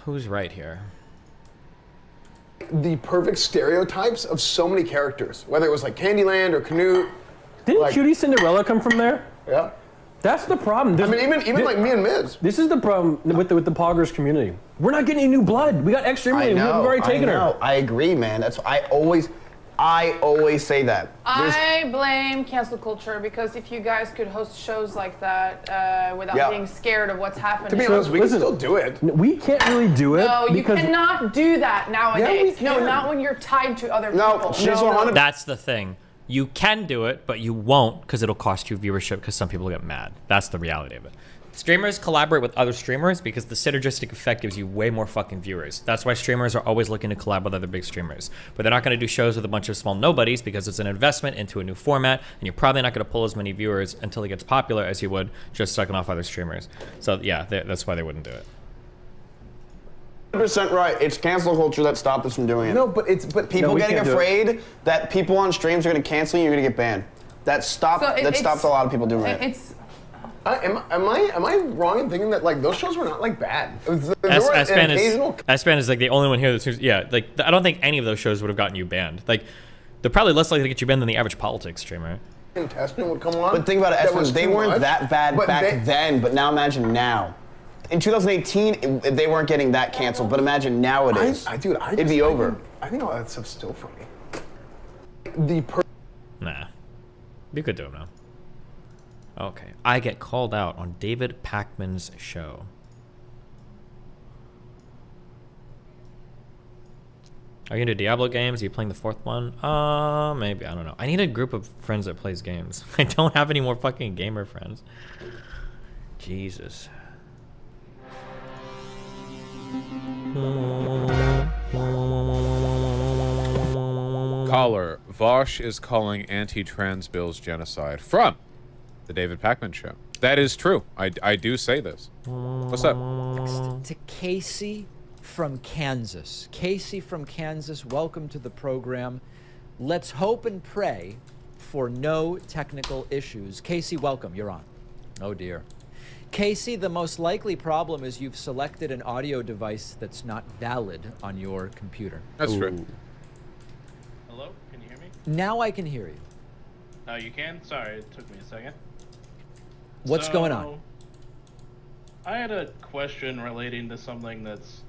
Who's right here? The perfect stereotypes of so many characters, whether it was like Candyland or Canute. Didn't like, Cutie Cinderella come from there? Yeah. That's the problem. I mean, even like me and Miz. This is the problem with the Poggers community. We're not getting any new blood. We got extra money. We've already taken her. I agree, man. That's I always say that. I blame cancel culture because if you guys could host shows like that without being scared of what's happening. To be honest, we can still do it. We can't really do it. No, you cannot do that nowadays. Yeah, we no, can. not when you're tied to other people. No. That's the thing. You can do it, but you won't because it'll cost you viewership because some people get mad. That's the reality of it. Streamers collaborate with other streamers because the synergistic effect gives you way more fucking viewers. That's why streamers are always looking to collab with other big streamers. But they're not going to do shows with a bunch of small nobodies because it's an investment into a new format, and you're probably not going to pull as many viewers until it gets popular as you would just sucking off other streamers. So yeah, that's why they wouldn't do it. 100% right. It's cancel culture that stopped us from doing it. No, but people getting afraid that people on streams are going to cancel you, you're going to get banned. That stopped a lot of people doing it. Am I wrong in thinking that like those shows were not like bad? S-Ban is like the only one here that's like I don't think any of those shows would have gotten you banned. Like they're probably less likely to get you banned than the average politics streamer. Contestant would come on. But think about it, S-Ban, they weren't that bad back then, but now imagine now. In 2018, they weren't getting that canceled, but imagine nowadays. It'd be over. I think all that stuff's still for me. Nah, you could do it now. Okay, I get called out on David Pakman's show. Are you into Diablo games? Are you playing the fourth one? Maybe, I don't know. I need a group of friends that plays games. I don't have any more fucking gamer friends. Jesus. Caller, Vaush is calling anti-trans bills genocide from the David Pakman show. That is true. I do say this. What's up? Next to Casey from Kansas. Casey from Kansas, welcome to the program. Let's hope and pray for no technical issues. Casey, welcome. You're on. Oh dear. Casey, the most likely problem is you've selected an audio device that's not valid on your computer. That's true. Hello? Can you hear me? Now I can hear you. Oh, you can? Sorry, it took me a second. What's going on? I had a question relating to something that's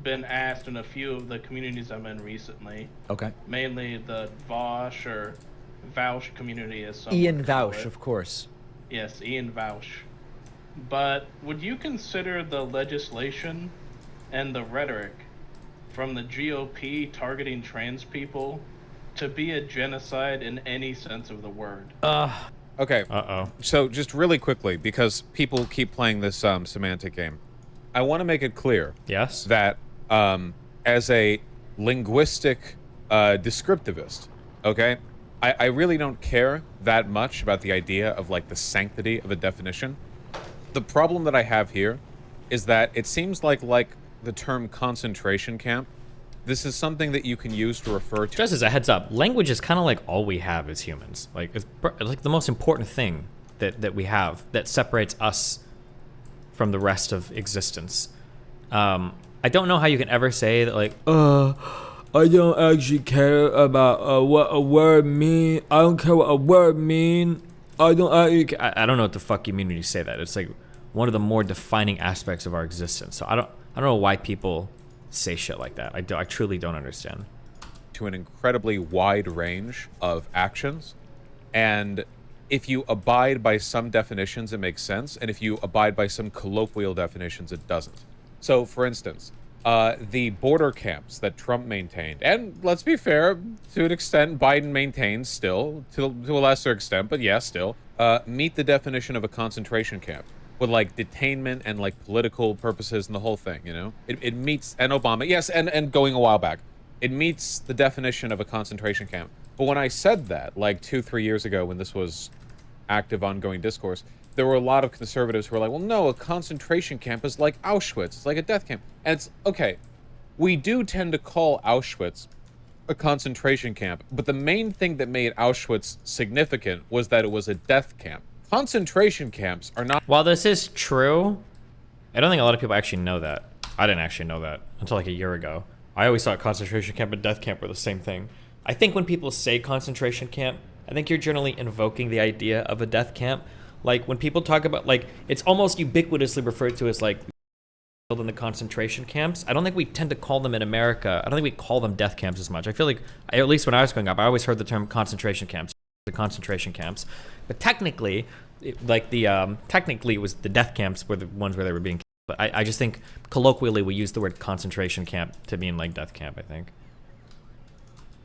been asked in a few of the communities I'm in recently. Okay. Mainly the Vaush or Vaush community, as some Ian Vaush, of course. Yes, Ian Vaush. But would you consider the legislation and the rhetoric from the GOP targeting trans people to be a genocide in any sense of the word? Okay. So just really quickly, because people keep playing this semantic game, I want to make it clear. Yes. That as a linguistic descriptivist, okay, I really don't care that much about the idea of like the sanctity of a definition. The problem that I have here is that it seems like the term concentration camp, this is something that you can use to refer to. Just as a heads up, language is kind of like all we have as humans. Like it's like the most important thing that we have that separates us from the rest of existence. I don't know how you can ever say that like, I don't actually care about what a word mean. I don't care what a word mean. I don't know what the fuck you mean when you say that. It's like one of the more defining aspects of our existence. So I don't know why people say shit like that. I truly don't understand. To an incredibly wide range of actions, and if you abide by some definitions, it makes sense, and if you abide by some colloquial definitions, it doesn't. So, for instance, the border camps that Trump maintained, and let's be fair, to an extent, Biden maintains still, to a lesser extent, but yeah, still, meet the definition of a concentration camp. With like detainment and like political purposes and the whole thing, you know? It meets, and Obama, yes, and going a while back, it meets the definition of a concentration camp. But when I said that, like 2-3 years ago when this was active, ongoing discourse, there were a lot of conservatives who were like, well, no, a concentration camp is like Auschwitz. It's like a death camp. And it's, okay, we do tend to call Auschwitz a concentration camp, but the main thing that made Auschwitz significant was that it was a death camp. Concentration camps are not... While this is true, I don't think a lot of people actually know that. I didn't actually know that until like a year ago. I always thought concentration camp and death camp were the same thing. I think when people say concentration camp, I think you're generally invoking the idea of a death camp. Like when people talk about, like, it's almost ubiquitously referred to as like in the concentration camps. I don't think we tend to call them in America. I don't think we call them death camps as much. I feel like, at least when I was growing up, I always heard the term concentration camps, the concentration camps. But technically, technically it was the death camps were the ones where they were being killed. But I just think colloquially we use the word concentration camp to mean like death camp, I think.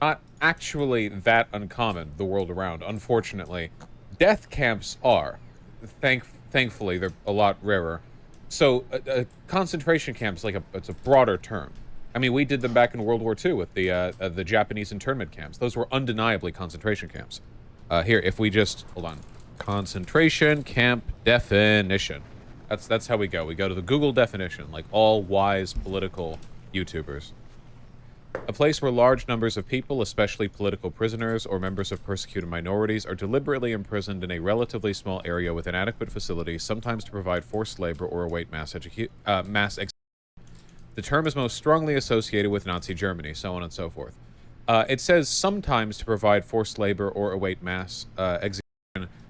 Not actually that uncommon the world around, unfortunately. Death camps are. Thankfully, they're a lot rarer. So, concentration camps, it's a broader term. I mean, we did them back in World War II with the Japanese internment camps. Those were undeniably concentration camps. Here, if we just, hold on. Concentration camp definition. That's how we go. We go to the Google definition, like all wise political YouTubers. A place where large numbers of people, especially political prisoners or members of persecuted minorities, are deliberately imprisoned in a relatively small area with inadequate facilities, sometimes to provide forced labor or await mass execution. The term is most strongly associated with Nazi Germany, so on and so forth. It says sometimes to provide forced labor or await mass execution.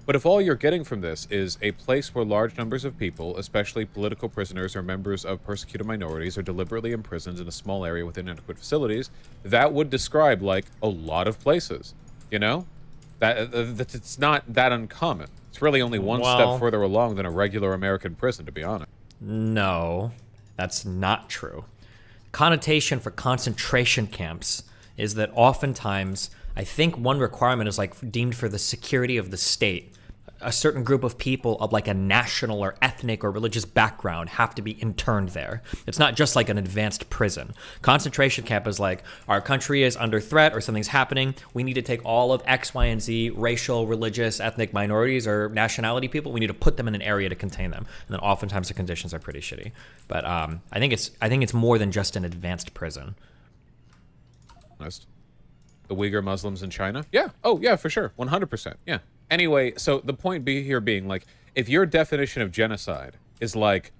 But if all you're getting from this is a place where large numbers of people, especially political prisoners or members of persecuted minorities, are deliberately imprisoned in a small area with inadequate facilities, that would describe, like, a lot of places, you know? That it's not that uncommon. It's really only one step further along than a regular American prison, to be honest. No, that's not true. Connotation for concentration camps is that oftentimes, I think one requirement is like deemed for the security of the state. A certain group of people of like a national or ethnic or religious background have to be interned there. It's not just like an advanced prison. Concentration camp is like, our country is under threat or something's happening. We need to take all of X, Y, and Z racial, religious, ethnic minorities or nationality people. We need to put them in an area to contain them. And then oftentimes the conditions are pretty shitty. But I think it's more than just an advanced prison. The Uyghur Muslims in China? Yeah. Oh, yeah, for sure. 100%. Yeah. Anyway, so the point here being, like, if your definition of genocide is, like,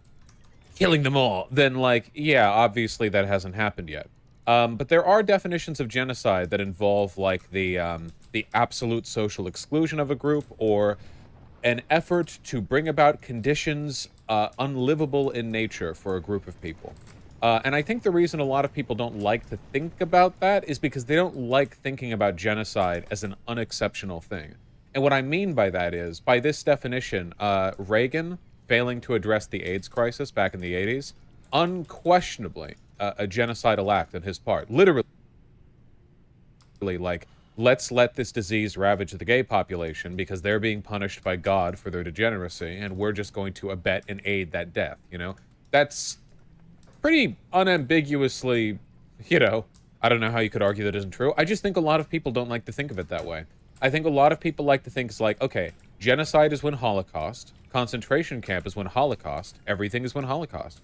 killing them all, then, like, yeah, obviously that hasn't happened yet. But there are definitions of genocide that involve, like, the absolute social exclusion of a group or an effort to bring about conditions unlivable in nature for a group of people. And I think the reason a lot of people don't like to think about that is because they don't like thinking about genocide as an unexceptional thing. And what I mean by that is, by this definition, Reagan failing to address the AIDS crisis back in the 80s, unquestionably a genocidal act on his part. Literally, like, let's let this disease ravage the gay population because they're being punished by God for their degeneracy, and we're just going to abet and aid that death, you know? That's pretty unambiguously, you know, I don't know how you could argue that isn't true. I just think a lot of people don't like to think of it that way. I think a lot of people like to think it's like, okay, genocide is when Holocaust, concentration camp is when Holocaust, everything is when Holocaust.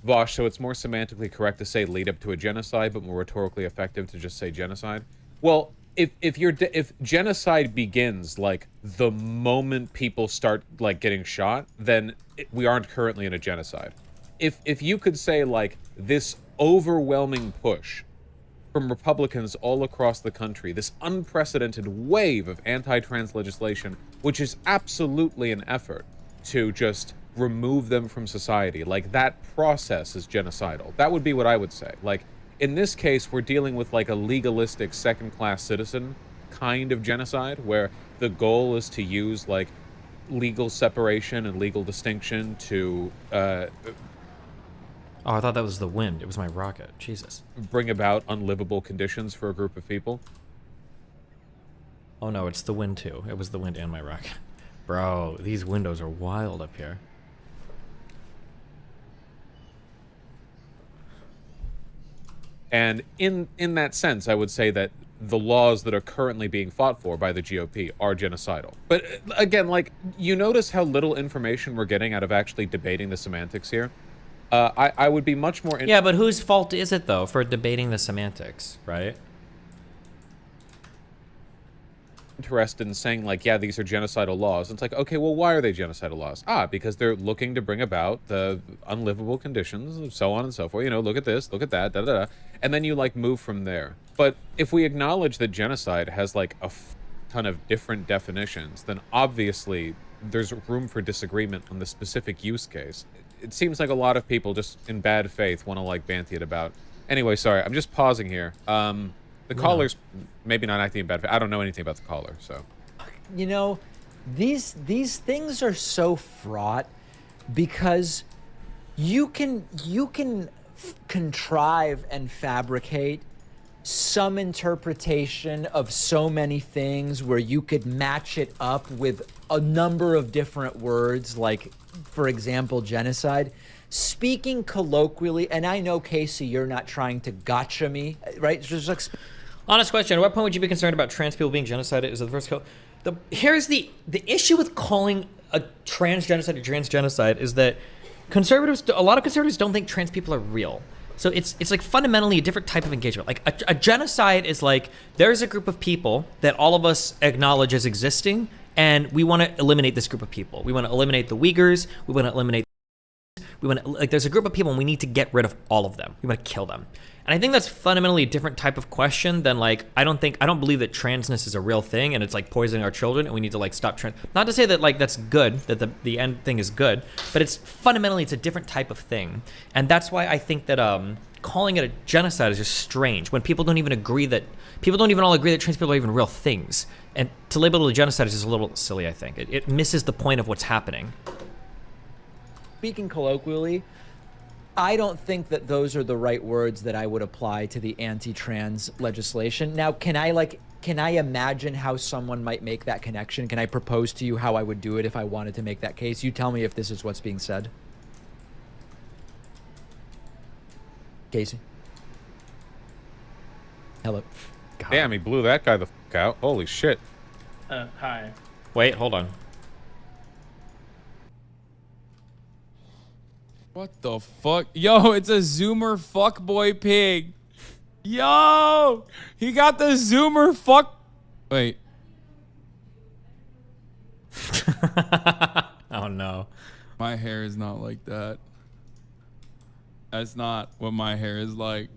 Vaush, so it's more semantically correct to say lead up to a genocide, but more rhetorically effective to just say genocide? Well, if genocide begins, like, the moment people start, like, getting shot, then we aren't currently in a genocide. If you could say, like, this overwhelming push from Republicans all across the country, this unprecedented wave of anti-trans legislation, which is absolutely an effort to just remove them from society, like, that process is genocidal. That would be what I would say. Like, in this case, we're dealing with, like, a legalistic second-class citizen kind of genocide, where the goal is to use, like, legal separation and legal distinction to Oh, I thought that was the wind. It was my rocket. Jesus. Bring about unlivable conditions for a group of people. Oh no, it's the wind too. It was the wind and my rocket. Bro, these windows are wild up here. And in that sense, I would say that the laws that are currently being fought for by the GOP are genocidal. But again, like, you notice how little information we're getting out of actually debating the semantics here? I would be much more... Yeah, but whose fault is it, though, for debating the semantics, right? interested in saying like, yeah, these are genocidal laws. And it's like, okay, well, why are they genocidal laws? Because they're looking to bring about the unlivable conditions, so on and so forth. You know, look at this, look at that, da da da. And then you like move from there. But if we acknowledge that genocide has like a ton of different definitions, then obviously there's room for disagreement on the specific use case. It seems like a lot of people just in bad faith want to like banty it about. Anyway, sorry, I'm just pausing here. The caller's maybe not acting in bad faith. I don't know anything about the caller, so. You know, these things are so fraught because you can contrive and fabricate some interpretation of so many things where you could match it up with a number of different words, like, for example, genocide. Speaking colloquially, and I know, Casey, you're not trying to gotcha me, right? Just like, honest question, at what point would you be concerned about trans people being genocided? Is it the first call? Here's the issue with calling a trans genocide a trans genocide is that a lot of conservatives don't think trans people are real. So it's like fundamentally a different type of engagement. Like a genocide is like, there's a group of people that all of us acknowledge as existing, and we want to eliminate this group of people. We want to eliminate the Uyghurs. We want to eliminate. There's a group of people, and we need to get rid of all of them. We want to kill them. And I think that's fundamentally a different type of question than like, I don't believe that transness is a real thing and it's like poisoning our children and we need to like stop trans. Not to say that like that's good, that the end thing is good, but it's fundamentally, it's a different type of thing. And that's why I think that calling it a genocide is just strange when people don't even all agree that trans people are even real things. And to label it a genocide is just a little silly, I think. It misses the point of what's happening. speaking colloquially, I don't think that those are the right words that I would apply to the anti-trans legislation. Now, can I imagine how someone might make that connection? Can I propose to you how I would do it if I wanted to make that case? You tell me if this is what's being said. Casey? Hello. God. Damn, he blew that guy the fuck out. Holy shit. Hi. Wait, hold on. What the fuck? Yo, it's a Zoomer fuckboy pig. Yo! He got the Zoomer fuck... Wait. Oh, no. My hair is not like that. That's not what my hair is like.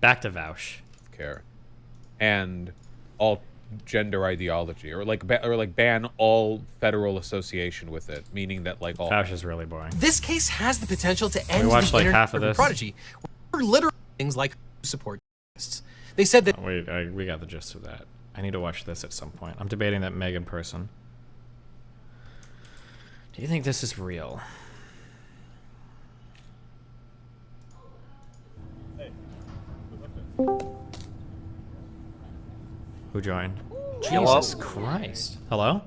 Back to Vaush. Care. And all gender ideology, or ban all federal association with it, meaning that like all... Vaush is really boring. This case has the potential to end we watched the like internet half of this. prodigy. We're literally things like support tests. They said that... We got the gist of that. I need to watch this at some point. I'm debating that Meg in person. Do you think this is real? Who joined? Jesus Christ. Hello?